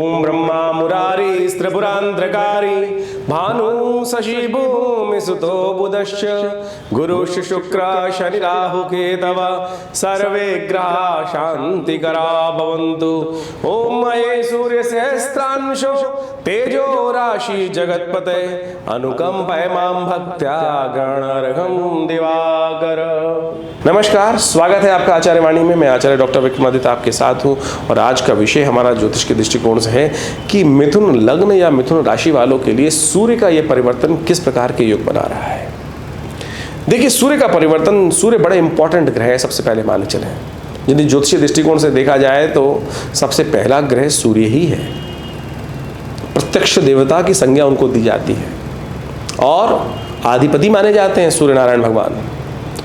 ओम ब्रह्मा मुरारी त्रिपुरांतकारी भानु शशि भूमि सुतो बुधश्च गुरुश्च शुक्र शनि राहु केतव सर्वे ग्रहा शांतिकरा भवन्तु। ओम मये सूर्य सहस्त्रांशो तेजो राशि जगत्पते अनुकंपय मां भक्त्या गणर्घं दिवाकर। नमस्कार, स्वागत है आपका आचार्य वाणी में। मैं आचार्य डॉक्टर विक्रमादित्य आपके साथ हूँ और आज का विषय हमारा ज्योतिष के दृष्टिकोण से है कि मिथुन लग्न या मिथुन राशि वालों के लिए सूर्य का यह परिवर्तन किस प्रकार के योग बना रहा है। देखिए, सूर्य का परिवर्तन, सूर्य बड़ा इंपॉर्टेंट ग्रह है। सबसे पहले माने चले, यदि ज्योतिषीय दृष्टिकोण से देखा जाए तो सबसे पहला ग्रह सूर्य ही है। प्रत्यक्ष देवता की संज्ञा उनको दी जाती है और आधिपति माने जाते हैं सूर्य नारायण भगवान।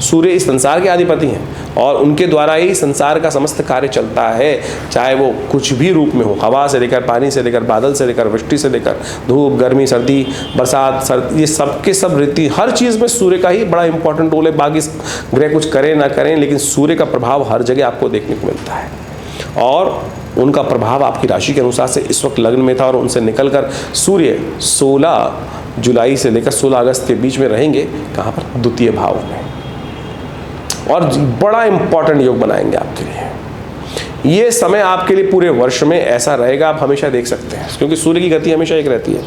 सूर्य इस संसार के अधिपति हैं और उनके द्वारा ही संसार का समस्त कार्य चलता है, चाहे वो कुछ भी रूप में हो, हवा से लेकर पानी से लेकर बादल से लेकर वृष्टि से लेकर धूप गर्मी सर्दी बरसात सर्दी, ये सब के सब ऋतु, हर चीज़ में सूर्य का ही बड़ा इंपॉर्टेंट रोल है। बाकी ग्रह कुछ करें ना करें, लेकिन सूर्य का प्रभाव हर जगह आपको देखने को मिलता है और उनका प्रभाव आपकी राशि के अनुसार से इस वक्त लग्न में था और उनसे निकलकर सूर्य 16 जुलाई से लेकर 16 अगस्त के बीच में रहेंगे। कहाँ पर? द्वितीय भाव में, और बड़ा इंपॉर्टेंट योग बनाएंगे आपके लिए। ये समय आपके लिए पूरे वर्ष में ऐसा रहेगा, आप हमेशा देख सकते हैं, क्योंकि सूर्य की गति हमेशा एक रहती है।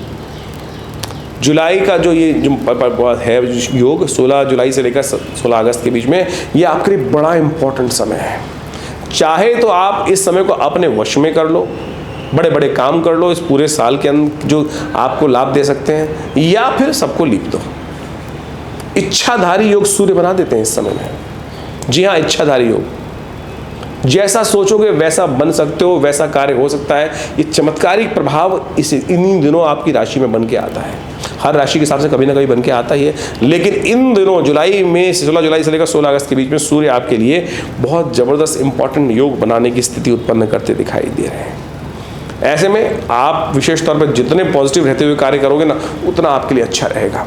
जुलाई का जो ये जो है योग 16 जुलाई से लेकर 16 अगस्त के बीच में, ये आपके लिए बड़ा इंपॉर्टेंट समय है। चाहे तो आप इस समय को अपने वश में कर लो, बड़े बड़े काम कर लो इस पूरे साल के अंदर जो आपको लाभ दे सकते हैं, या फिर सबको लीप दो। इच्छाधारी योग सूर्य बना देते हैं इस समय में। जी हाँ, इच्छाधारी योग, जैसा सोचोगे वैसा बन सकते हो, वैसा कार्य हो सकता है। ये चमत्कारिक प्रभाव इन्हीं दिनों आपकी राशि में बन के आता है। हर राशि के हिसाब से कभी ना कभी बन के आता ही है, लेकिन इन दिनों जुलाई में 16 जुलाई से लेकर 16 अगस्त के बीच में सूर्य आपके लिए बहुत जबरदस्त इंपॉर्टेंट योग बनाने की स्थिति उत्पन्न करते दिखाई दे रहे हैं। ऐसे में आप विशेष तौर पर जितने पॉजिटिव रहते हुए कार्य करोगे ना, उतना आपके लिए अच्छा रहेगा।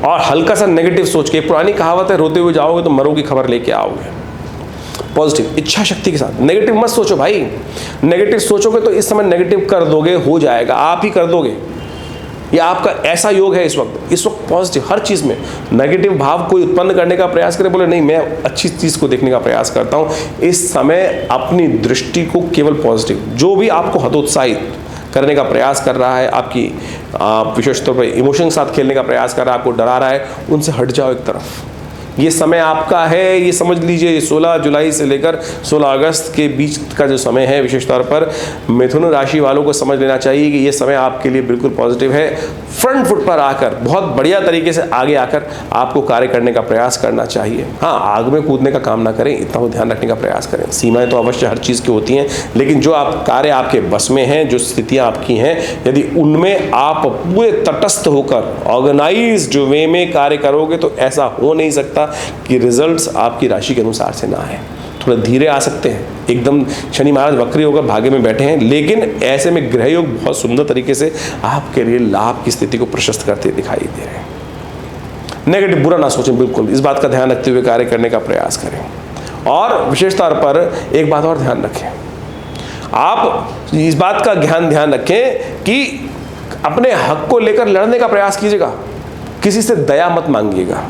और हल्का सा नेगेटिव सोच के, पुरानी कहावत है, रोते हुए जाओगे तो मरोगे खबर लेके आओगे। पॉजिटिव इच्छा शक्ति के साथ, नेगेटिव मत सोचो भाई। नेगेटिव सोचोगे तो इस समय नेगेटिव कर दोगे, हो जाएगा, आप ही कर दोगे। ये आपका ऐसा योग है इस वक्त पॉजिटिव हर चीज़ में। नेगेटिव भाव कोई उत्पन्न करने का प्रयास करे, बोले नहीं मैं अच्छी चीज़ को देखने का प्रयास करता हूँ, इस समय अपनी दृष्टि को केवल पॉजिटिव, जो भी आपको हतोत्साहित करने का प्रयास कर रहा है, आपकी विशेष तौर पर इमोशन के साथ खेलने का प्रयास कर रहा है, आपको डरा रहा है, उनसे हट जाओ एक तरफ। ये समय आपका है, ये समझ लीजिए। 16 जुलाई से लेकर 16 अगस्त के बीच का जो समय है, विशेष तौर पर मिथुन राशि वालों को समझ लेना चाहिए कि ये समय आपके लिए बिल्कुल पॉजिटिव है। फ्रंट फुट पर आकर, बहुत बढ़िया तरीके से आगे आकर आपको कार्य करने का प्रयास करना चाहिए। हाँ, आग में कूदने का काम ना करें, इतना वो ध्यान रखने का प्रयास करें। सीमाएं तो अवश्य हर चीज़ की होती हैं, लेकिन जो आप कार्य आपके बस में हैं, जो स्थितियाँ आपकी हैं, यदि उनमें आप पूरे तटस्थ होकर ऑर्गेनाइज्ड वे में कार्य करोगे तो ऐसा हो नहीं सकता कि रिजल्ट्स आपकी राशि के अनुसार से ना आए। थोड़ा धीरे आ सकते हैं, एकदम शनि महाराज वक्री होकर भाग्य में बैठे हैं, लेकिन ऐसे में ग्रह योग बहुत सुंदर तरीके से आपके लिए लाभ की स्थिति को प्रशस्त करते दिखाई दे रहे हैं। नेगेटिव बुरा ना सोचें, बिल्कुल इस बात का ध्यान रखते हुए कार्य करने का प्रयास करें। और विशेष तौर पर एक बात और ध्यान रखें, आप इस बात का ध्यान रखें कि अपने हक को लेकर लड़ने का प्रयास कीजिएगा, किसी से दया मत मांगिएगा।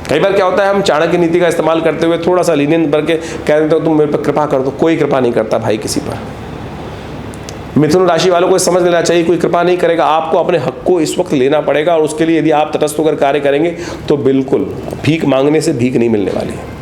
कई बार क्या होता है, हम चाणक्य नीति का इस्तेमाल करते हुए थोड़ा सा लीनियंट करके कह देते हो तुम मेरे पर कृपा कर दो। कोई कृपा नहीं करता भाई किसी पर। मिथुन राशि वालों को समझ लेना चाहिए, कोई कृपा नहीं करेगा, आपको अपने हक को इस वक्त लेना पड़ेगा। और उसके लिए यदि आप तटस्थ होकर कार्य करेंगे तो बिल्कुल भीख मांगने से भीख नहीं मिलने वाली है।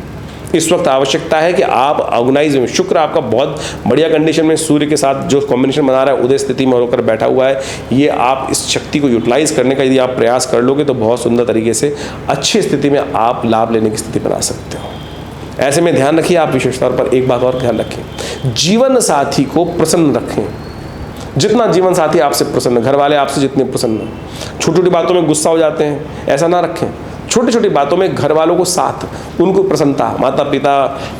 इस वक्त आवश्यकता है कि आप ऑर्गेनाइज में, शुक्र आपका बहुत बढ़िया कंडीशन में सूर्य के साथ जो कॉम्बिनेशन बना रहा है, उदय स्थिति में होकर बैठा हुआ है, ये आप इस शक्ति को यूटिलाइज करने का यदि आप प्रयास कर लोगे तो बहुत सुंदर तरीके से अच्छी स्थिति में आप लाभ लेने की स्थिति बना सकते हो। ऐसे में ध्यान रखिए, आप विशेष तौर पर एक बात और ध्यान रखें, जीवन साथी को प्रसन्न रखें। जितना जीवन साथी आपसे प्रसन्न, घर वाले आपसे जितने प्रसन्न, छोटी छोटी बातों में गुस्सा हो जाते हैं, ऐसा ना रखें। छोटी छोटी बातों में घर वालों को साथ, उनको प्रसन्नता, माता पिता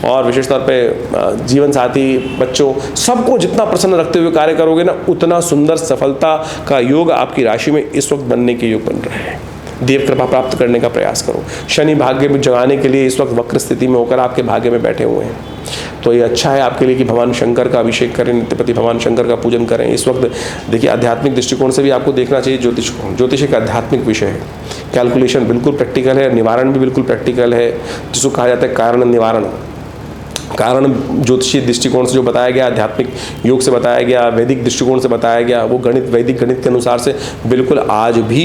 और विशेष तौर पे जीवन साथी, बच्चों, सबको जितना प्रसन्न रखते हुए कार्य करोगे ना, उतना सुंदर सफलता का योग आपकी राशि में इस वक्त बनने के योग बन रहे हैं। देव कृपा प्राप्त करने का प्रयास करो। शनि भाग्य में जगाने के लिए इस वक्त वक्र स्थिति में होकर आपके भाग्य में बैठे हुए हैं। तो ये अच्छा है आपके लिए कि भगवान शंकर का अभिषेक करें, नित्यपति भगवान शंकर का पूजन करें। इस वक्त देखिए आध्यात्मिक दृष्टिकोण से भी आपको देखना चाहिए ज्योतिष को। ज्योतिष एक आध्यात्मिक विषय है, कैलकुलेशन बिल्कुल प्रैक्टिकल है, निवारण भी बिल्कुल प्रैक्टिकल है, जिसको कहा जाता है कारण निवारण। कारण ज्योतिषीय दृष्टिकोण से जो बताया गया, आध्यात्मिक योग से बताया गया, वैदिक दृष्टिकोण से बताया गया, वो गणित वैदिक गणित के अनुसार से बिल्कुल आज भी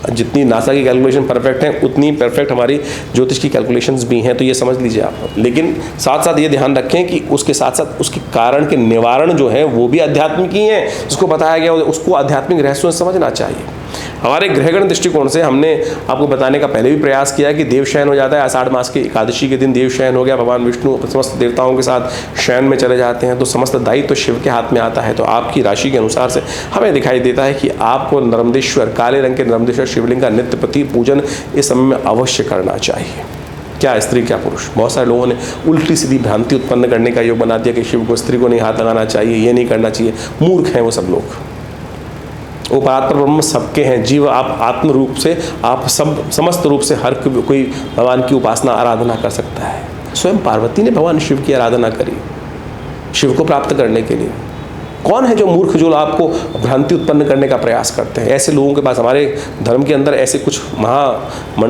जितनी नासा की कैलकुलेशन परफेक्ट है उतनी परफेक्ट हमारी ज्योतिष की कैलकुलेशंस भी हैं, तो ये समझ लीजिए आप। लेकिन साथ साथ ये ध्यान रखें कि उसके साथ साथ उसके कारण के निवारण जो है वो भी आध्यात्मिक ही हैं, जिसको बताया गया उसको आध्यात्मिक रहस्यों से समझना चाहिए। हमारे ग्रहगण दृष्टिकोण से हमने आपको बताने का पहले भी प्रयास किया कि देव शयन हो जाता है, आषाढ़ मास की एकादशी के दिन देव शयन हो गया, भगवान विष्णु समस्त देवताओं के साथ शयन में चले जाते हैं, तो समस्त दायित्व तो शिव के हाथ में आता है। तो आपकी राशि के अनुसार से हमें दिखाई देता है कि आपको नर्मदेश्वर, काले रंग के नर्मदेश्वर शिवलिंग का नित्यपति पूजन इस समय में अवश्य करना चाहिए। क्या स्त्री क्या पुरुष, बहुत सारे लोगों ने उल्टी सीधी भ्रांति उत्पन्न करने का योग बना दिया कि शिव को स्त्री को नहीं हाथ लगाना चाहिए, ये नहीं करना चाहिए। मूर्ख हैं वो सब लोग। वो परात्पर ब्रह्म सबके हैं, जीव आप आत्म रूप से, आप सब समस्त रूप से हर कोई भगवान की उपासना आराधना कर सकता है। स्वयं पार्वती ने भगवान शिव की आराधना करी शिव को प्राप्त करने के लिए। कौन है जो मूर्ख, जो आपको भ्रांति उत्पन्न करने का प्रयास करते हैं? ऐसे लोगों के पास हमारे धर्म के अंदर ऐसे कुछ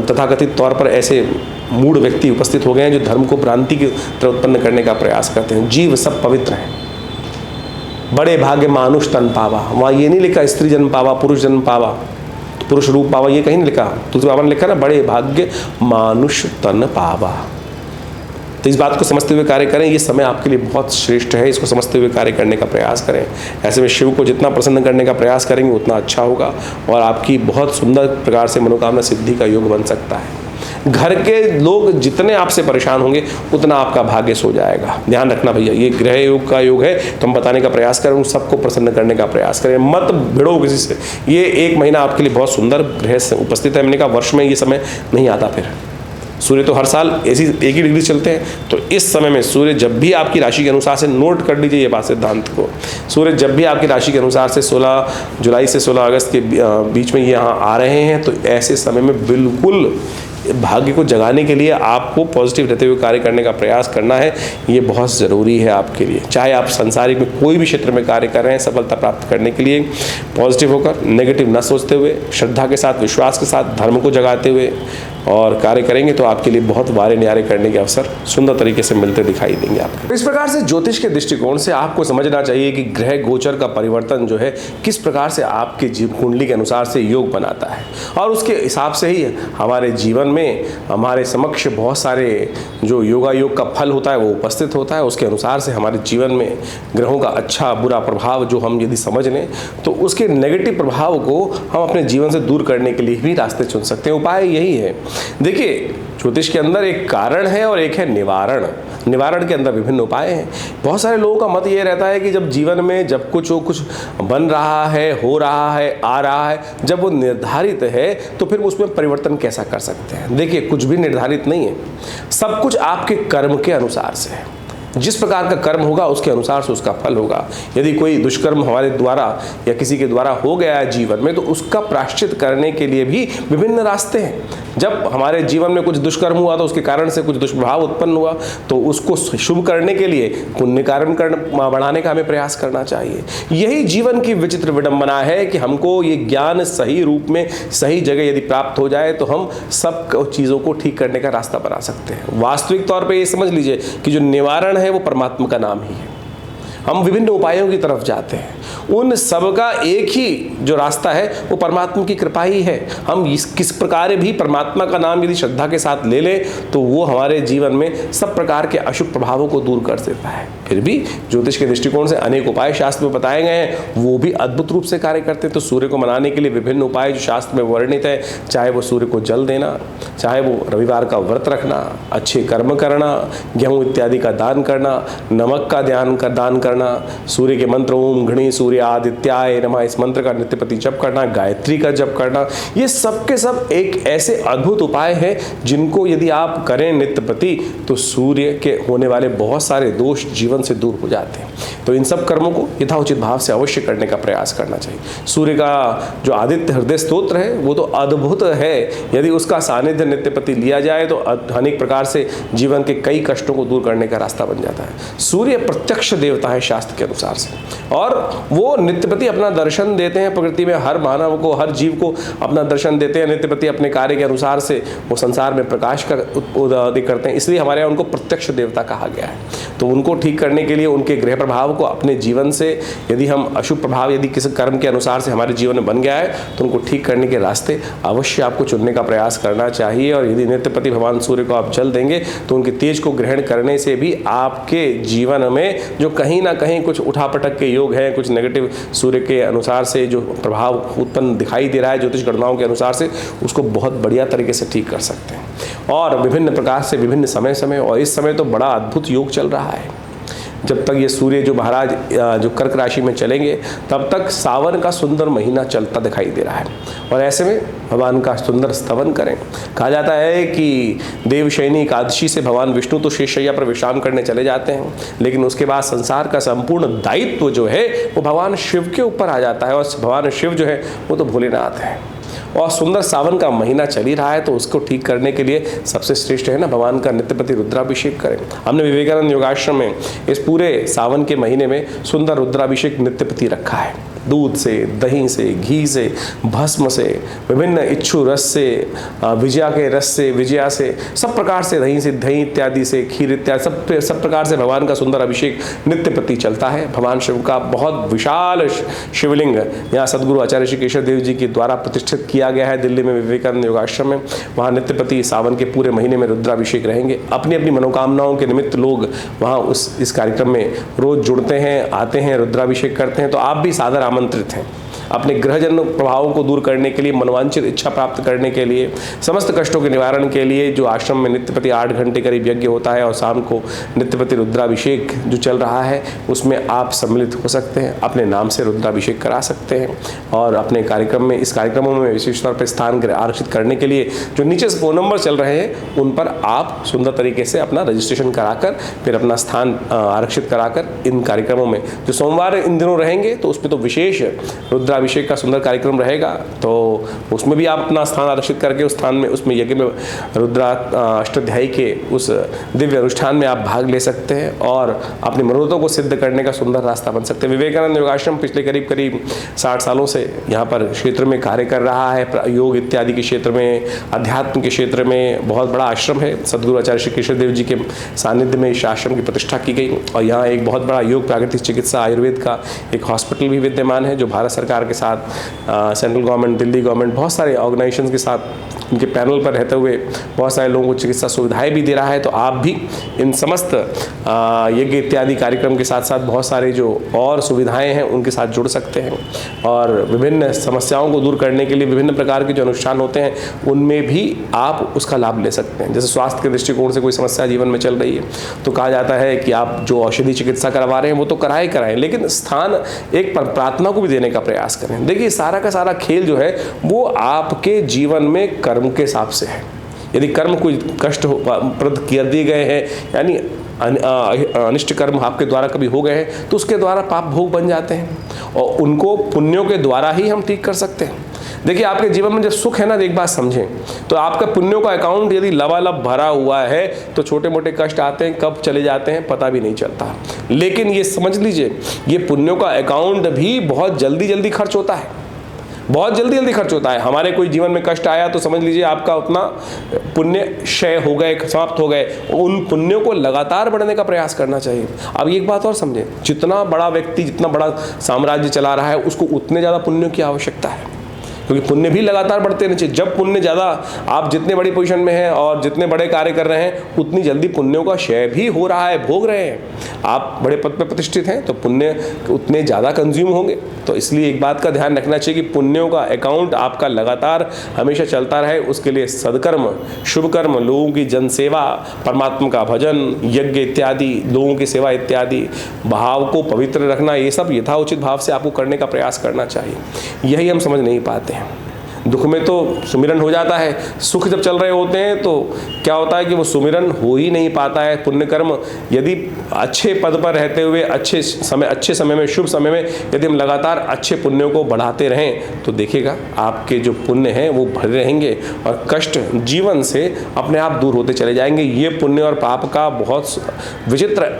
तथाकथित तौर पर ऐसे मूढ़ व्यक्ति उपस्थित हो गए हैं जो धर्म को भ्रांति की तरह उत्पन्न करने का प्रयास करते हैं। जीव सब पवित्र हैं। बड़े भाग्य मानुष तन पावा, वहाँ ये नहीं लिखा स्त्री जन्म पावा, पुरुष जन्म पावा, पुरुष रूप पावा, ये कहीं नहीं लिखा। तुलसी बाबा ने लिखा ना, बड़े भाग्य मानुष तन पावा। तो इस बात को समझते हुए कार्य करें, ये समय आपके लिए बहुत श्रेष्ठ है, इसको समझते हुए कार्य करने का प्रयास करें। ऐसे में शिव को जितना प्रसन्न करने का प्रयास करेंगे उतना अच्छा होगा और आपकी बहुत सुंदर प्रकार से मनोकामना सिद्धि का योग बन सकता है। घर के लोग जितने आपसे परेशान होंगे उतना आपका भाग्य सो जाएगा। ध्यान रखना भैया, ये ग्रह योग का योग है, तो हम बताने का प्रयास करें, सबको प्रसन्न करने का प्रयास करें, मत भिड़ो किसी से। ये एक महीना आपके लिए बहुत सुंदर ग्रह से उपस्थित है। मैंने कहा वर्ष में ये समय नहीं आता, फिर सूर्य तो हर साल ऐसी एक ही डिग्री चलते हैं, तो इस समय में सूर्य जब भी आपकी राशि के अनुसार से, नोट कर लीजिए ये बात सिद्धांत को, सूर्य जब भी आपकी राशि के अनुसार से 16 जुलाई से 16 अगस्त के बीच में ये यहाँ आ रहे हैं, तो ऐसे समय में बिल्कुल भाग्य को जगाने के लिए आपको पॉजिटिव रहते हुए कार्य करने का प्रयास करना है। ये बहुत ज़रूरी है आपके लिए। चाहे आप संसारिक में कोई भी क्षेत्र में कार्य कर रहे हैं, सफलता प्राप्त करने के लिए पॉजिटिव होकर, नेगेटिव न सोचते हुए, श्रद्धा के साथ, विश्वास के साथ, धर्म को जगाते हुए और कार्य करेंगे तो आपके लिए बहुत वारे न्यारे करने के अवसर सुंदर तरीके से मिलते दिखाई देंगे आपको। इस प्रकार से ज्योतिष के दृष्टिकोण से आपको समझना चाहिए कि ग्रह गोचर का परिवर्तन जो है किस प्रकार से आपके जीव कुंडली के अनुसार से योग बनाता है, और उसके हिसाब से ही हमारे जीवन में हमारे समक्ष बहुत सारे जो योगा योग का फल होता है वो उपस्थित होता है। उसके अनुसार से हमारे जीवन में ग्रहों का अच्छा बुरा प्रभाव जो हम यदि समझ लें तो उसके नेगेटिव प्रभाव को हम अपने जीवन से दूर करने के लिए भी रास्ते चुन सकते हैं। उपाय यही है। देखिए, ज्योतिष के अंदर एक कारण है और एक है निवारण। निवारण के अंदर विभिन्न उपाय हैं। बहुत सारे लोगों का मत ये रहता है कि जब जीवन में जब कुछ बन रहा है, हो रहा है, आ रहा है, जब वो निर्धारित है तो फिर उसमें परिवर्तन कैसा कर सकते हैं। देखिए, कुछ भी निर्धारित नहीं है, सब कुछ आपके कर्म के अनुसार से है। जिस प्रकार का कर्म होगा उसके अनुसार से उसका फल होगा। यदि कोई दुष्कर्म हमारे द्वारा या किसी के द्वारा हो गया है जीवन में, तो उसका प्रायश्चित करने के लिए भी विभिन्न रास्ते हैं। जब हमारे जीवन में कुछ दुष्कर्म हुआ तो उसके कारण से कुछ दुष्प्रभाव उत्पन्न हुआ, तो उसको शुभ करने के लिए पुण्य कर्म बढ़ाने का हमें प्रयास करना चाहिए। यही जीवन की विचित्र विडंबना है कि हमको ये ज्ञान सही रूप में सही जगह यदि प्राप्त हो जाए तो हम सब चीज़ों को ठीक करने का रास्ता बना सकते हैं। वास्तविक तौर पर ये समझ लीजिए कि जो निवारण है वो परमात्मा का नाम ही है। हम विभिन्न उपायों की तरफ जाते हैं, उन सब का एक ही जो रास्ता है वो परमात्मा की कृपा ही है। हम किस प्रकार भी परमात्मा का नाम यदि श्रद्धा के साथ ले लें तो वो हमारे जीवन में सब प्रकार के अशुभ प्रभावों को दूर कर देता है। फिर भी ज्योतिष के दृष्टिकोण से अनेक उपाय शास्त्र में बताए गए हैं, वो भी अद्भुत रूप से कार्य करते हैं। तो सूर्य को मनाने के लिए विभिन्न उपाय जो शास्त्र में वर्णित है, चाहे वो सूर्य को जल देना, चाहे वो रविवार का व्रत रखना, अच्छे कर्म करना, गेहूँ इत्यादि का दान करना, नमक का दान करना, करना, सूर्य के मंत्र ओम घृणी सूर्य आदित्याय नमः इस मंत्र का नित्यप्रति जप करना, गायत्री का जप करना, ये सब के सब एक ऐसे अद्भुत उपाय हैं जिनको यदि आप करें नित्यप्रति तो सूर्य के होने वाले बहुत सारे दोष जीवन से दूर हो जाते हैं। तो इन सब कर्मों को यथाउचित भाव से अवश्य करने का प्रयास करना चाहिए। सूर्य का जो आदित्य हृदय स्तोत्र है वो तो अद्भुत है, यदि उसका सानिध्य नित्यप्रति लिया जाए तो अनेक प्रकार से जीवन के कई कष्टों को दूर करने का रास्ता बन जाता है। सूर्य प्रत्यक्ष देवता है शास्त्र के अनुसार से, और वो नित्यप्रति अपना दर्शन देते हैं प्रकृति में, हर मानव को, हर जीव को अपना दर्शन देते हैं नित्यप्रति अपने कार्य के अनुसार से, वो संसार में प्रकाश का उत्पत्ति करते हैं, इसलिए हमारे यहाँ उनको प्रत्यक्ष देवता कहा गया है। तो उनको ठीक करने के लिए उनके ग्रह प्रभाव को अपने जीवन से, यदि हम अशुभ प्रभाव यदि किसी कर्म के अनुसार से हमारे जीवन में बन गया है तो उनको ठीक करने के रास्ते अवश्य आपको चुनने का प्रयास करना चाहिए। और यदि नित्यप्रति भगवान सूर्य को आप जल देंगे तो उनके तेज को ग्रहण करने से भी आपके जीवन में जो कहीं ना कहीं कुछ उठापटक के योग हैं, कुछ नेगेटिव सूर्य के अनुसार से जो प्रभाव उत्पन्न दिखाई दे रहा है ज्योतिष गणनाओं के अनुसार से, उसको बहुत बढ़िया तरीके से ठीक कर सकते हैं। और विभिन्न प्रकार से विभिन्न समय और इस समय तो बड़ा अद्भुत योग चल रहा है। जब तक ये सूर्य जो महाराज जो कर्क राशि में चलेंगे तब तक सावन का सुंदर महीना चलता दिखाई दे रहा है, और ऐसे में भगवान का सुंदर स्तवन करें। कहा जाता है कि देवशयनी एकादशी से भगवान विष्णु तो शेषशय्या पर विश्राम करने चले जाते हैं, लेकिन उसके बाद संसार का संपूर्ण दायित्व जो है वो भगवान शिव के ऊपर आ जाता है, और भगवान शिव जो है वो तो भोलेनाथ है। और सुंदर सावन का महीना चल ही रहा है तो उसको ठीक करने के लिए सबसे श्रेष्ठ है ना भगवान का नित्यप्रति रुद्राभिषेक करें। हमने विवेकानंद योगाश्रम में इस पूरे सावन के महीने में सुंदर रुद्राभिषेक नित्यप्रति रखा है। दूध से, दही से, घी से, भस्म से, विभिन्न इच्छु रस से, विजया के रस से, विजया से, सब प्रकार से, दही इत्यादि से, खीर इत्यादि सब प्रकार से भगवान का सुंदर अभिषेक नित्य प्रति चलता है। भगवान शिव का बहुत विशाल शिवलिंग यहाँ सदगुरु आचार्य श्री केशव देव जी के द्वारा प्रतिष्ठित किया गया है दिल्ली में विवेकानंद योगाश्रम में। वहाँ नित्य प्रति सावन के पूरे महीने में रुद्राभिषेक रहेंगे। अपनी अपनी मनोकामनाओं के निमित्त लोग वहाँ इस कार्यक्रम में रोज जुड़ते हैं, आते हैं, रुद्राभिषेक करते हैं। तो आप भी सादर आमंत्रित हैं अपने ग्रहजन प्रभावों को दूर करने के लिए, मनोवांछित इच्छा प्राप्त करने के लिए, समस्त कष्टों के निवारण के लिए जो आश्रम में नित्य प्रति 8 घंटे करीब यज्ञ होता है और शाम को नित्य प्रति रुद्राभिषेक जो चल रहा है उसमें आप सम्मिलित हो सकते हैं, अपने नाम से रुद्राभिषेक करा सकते हैं। और अपने कार्यक्रम में, इस कार्यक्रमों में विशेष तौर पर स्थान आरक्षित करने के लिए जो नीचे फ़ोन नंबर चल रहे हैं उन पर आप सुंदर तरीके से अपना रजिस्ट्रेशन कराकर फिर अपना स्थान आरक्षित कराकर इन कार्यक्रमों में जो सोमवार इन दिनों रहेंगे तो उसमें तो विशेष रुद्राभिषेक का सुंदर कार्यक्रम रहेगा, तो उसमें भी आप अपना स्थान आरक्षित करके उस स्थान में, उसमें यज्ञ में रुद्रा अष्टाध्यायी के उस दिव्य अनुष्ठान में आप भाग ले सकते हैं और अपनी मनोरथों को सिद्ध करने का सुंदर रास्ता बन सकते हैं। विवेकानंद योगाश्रम पिछले करीब 60 सालों से यहाँ पर क्षेत्र में कार्य कर रहा है। योग इत्यादि के क्षेत्र में, अध्यात्म के क्षेत्र में बहुत बड़ा आश्रम है। सदगुरु आचार्य श्री केशव देव जी के सानिध्य में इस आश्रम की प्रतिष्ठा की गई और यहाँ एक बहुत बड़ा योग प्राकृतिक चिकित्सा आयुर्वेद का एक हॉस्पिटल भी विद्यमान है जो भारत सरकार के साथ, सेंट्रल गवर्नमेंट, दिल्ली गवर्नमेंट, बहुत सारे ऑर्गेनाइजेशंस के साथ उनके पैनल पर रहते हुए बहुत सारे लोगों को चिकित्सा सुविधाएं भी दे रहा है। तो आप भी इन समस्त यज्ञ इत्यादि कार्यक्रम के साथ साथ बहुत सारे जो और सुविधाएं हैं उनके साथ जुड़ सकते हैं और विभिन्न समस्याओं को दूर करने के लिए विभिन्न प्रकार के जो अनुष्ठान होते हैं उनमें भी आप उसका लाभ ले सकते हैं। जैसे स्वास्थ्य के दृष्टिकोण से कोई समस्या जीवन में चल रही है तो कहा जाता है कि आप जो औषधि चिकित्सा करवा रहे हैं वो तो कराएं, लेकिन स्थान एक प्रार्थना को भी देने का प्रयास करें। देखिए सारा का सारा खेल जो है वो आपके जीवन में कर्म के हिसाब से है। यदि कर्म कोई कष्ट प्रद कर दिए गए हैं, यानी अनिष्ट कर्म आपके द्वारा कभी हो गए हैं तो उसके द्वारा पाप भोग बन जाते हैं और उनको पुण्यों के द्वारा ही हम ठीक कर सकते हैं। देखिए आपके जीवन में जब सुख है ना, एक बात समझें, तो आपका पुण्यों का अकाउंट यदि लबालब भरा हुआ है तो छोटे मोटे कष्ट आते हैं, कब चले जाते हैं पता भी नहीं चलता। लेकिन ये समझ लीजिए ये पुण्यों का अकाउंट भी बहुत जल्दी खर्च होता है, बहुत जल्दी खर्च होता है। हमारे कोई जीवन में कष्ट आया तो समझ लीजिए आपका उतना पुण्य क्षय हो गए, समाप्त हो गए। उन पुण्यों को लगातार बढ़ने का प्रयास करना चाहिए। अब एक बात और समझें, जितना बड़ा व्यक्ति, जितना बड़ा साम्राज्य चला रहा है उसको उतने ज़्यादा पुण्यों की आवश्यकता है, क्योंकि पुण्य भी लगातार बढ़ते रहने चाहिए। जब पुण्य ज़्यादा, आप जितने बड़ी पोजीशन में हैं और जितने बड़े कार्य कर रहे हैं, उतनी जल्दी पुण्यों का क्षय भी हो रहा है, भोग रहे हैं। आप बड़े पद पर प्रतिष्ठित हैं तो पुण्य उतने ज़्यादा कंज्यूम होंगे। तो इसलिए एक बात का ध्यान रखना चाहिए कि पुण्यों का अकाउंट आपका लगातार हमेशा चलता रहे। उसके लिए सदकर्म, शुभ कर्म, लोगों की जनसेवा, परमात्मा का भजन, यज्ञ इत्यादि, लोगों की सेवा इत्यादि, भाव को पवित्र रखना, ये सब यथाउचित भाव से आपको करने का प्रयास करना चाहिए। यही हम समझ नहीं पाते हैं। दुख में तो सुमिरन हो जाता है, सुख जब चल रहे होते हैं तो क्या होता है कि वो सुमिरन हो ही नहीं पाता है। पुण्य कर्म यदि अच्छे पद पर रहते हुए अच्छे समय में, शुभ समय में यदि हम लगातार अच्छे पुण्यों को बढ़ाते रहें तो देखिएगा आपके जो पुण्य हैं वो भरे रहेंगे और कष्ट जीवन से अपने आप दूर होते चले जाएंगे। ये पुण्य और पाप का बहुत विचित्र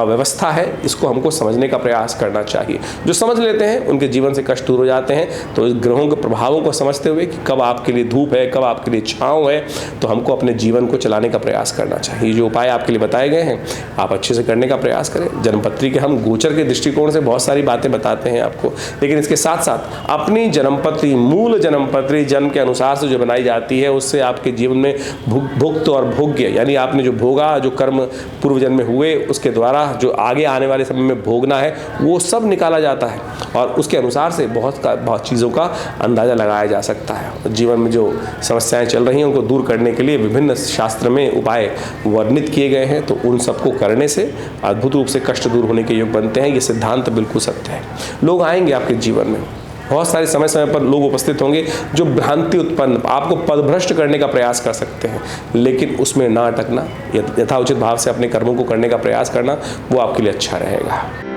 व्यवस्था है, इसको हमको समझने का प्रयास करना चाहिए। जो समझ लेते हैं उनके जीवन से कष्ट दूर हो जाते हैं। तो इस ग्रहों के प्रभावों को समझते हुए कि कब आपके लिए धूप है, कब आपके लिए छांव है, तो हमको अपने जीवन को चलाने का प्रयास करना चाहिए। जो उपाय आपके लिए बताए गए हैं आप अच्छे से करने का प्रयास करें। जन्मपत्री के हम गोचर के दृष्टिकोण से बहुत सारी बातें बताते हैं आपको, लेकिन इसके साथ साथ अपनी जन्मपत्री, मूल जन्मपत्री जन्म के अनुसार से जो बनाई जाती है, उससे आपके जीवन में भुक्त और भोग्य, यानी आपने जो भोगा, जो कर्म पूर्व जन्म में हुए, उसके द्वारा जो आगे आने वाले समय में भोगना है वो सब निकाला जाता है और उसके अनुसार से बहुत चीज़ों का अंदाज़ा लगाया जा सकता है। जीवन में जो समस्याएं चल रही हैं उनको दूर करने के लिए विभिन्न शास्त्र में उपाय वर्णित किए गए हैं, तो उन सबको करने से अद्भुत रूप से कष्ट दूर होने के योग बनते हैं। ये सिद्धांत बिल्कुल सत्य है। लोग आएंगे आपके जीवन में, बहुत सारे समय समय पर लोग उपस्थित होंगे जो भ्रांति उत्पन्न, आपको पदभ्रष्ट करने का प्रयास कर सकते हैं, लेकिन उसमें ना अटकना, यथाउचित भाव से अपने कर्मों को करने का प्रयास करना, वो आपके लिए अच्छा रहेगा।